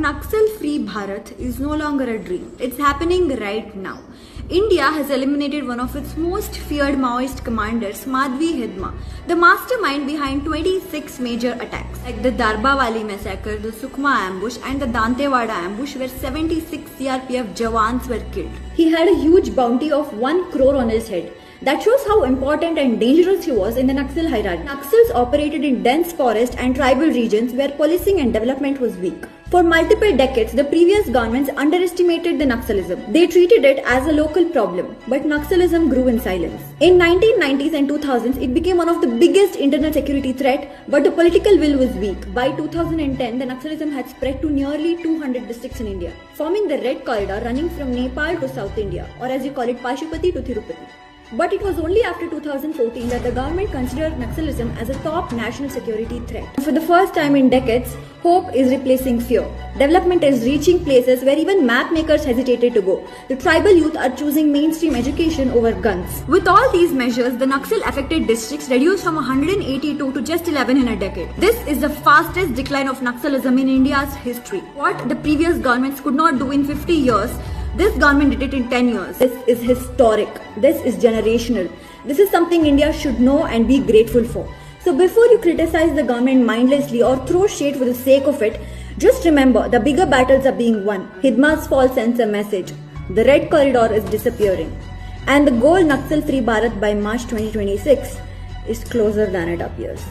Naxal-free Bharat is no longer a dream. It's happening right now. India has eliminated one of its most feared Maoist commanders, Madhvi Hidma, the mastermind behind 26 major attacks like the Darbawali massacre, the Sukhma ambush and the Dantewada ambush where 76 CRPF jawans were killed. He had a huge bounty of 1 crore on his head. That shows how important and dangerous he was in the Naxal hierarchy. Naxals operated in dense forest and tribal regions where policing and development was weak. For multiple decades, the previous governments underestimated the Naxalism. They treated it as a local problem, but Naxalism grew in silence. In 1990s and 2000s, it became one of the biggest internal security threat, but the political will was weak. By 2010, the Naxalism had spread to nearly 200 districts in India, forming the Red Corridor running from Nepal to South India, or as you call it, Pashupati to Tirupati. But it was only after 2014 that the government considered Naxalism as a top national security threat. For the first time in decades, hope is replacing fear. Development is reaching places where even map makers hesitated to go. The tribal youth are choosing mainstream education over guns. With all these measures, the Naxal-affected districts reduced from 182 to just 11 in a decade. This is the fastest decline of Naxalism in India's history. What the previous governments could not do in 50 years, this government did it in 10 years. This is historic. This is generational. This is something India should know and be grateful for. So before you criticize the government mindlessly or throw shade for the sake of it, just remember the bigger battles are being won. Hidma's fall sends a message. The Red Corridor is disappearing. And the goal Naxal-free Bharat by March 2026 is closer than it appears.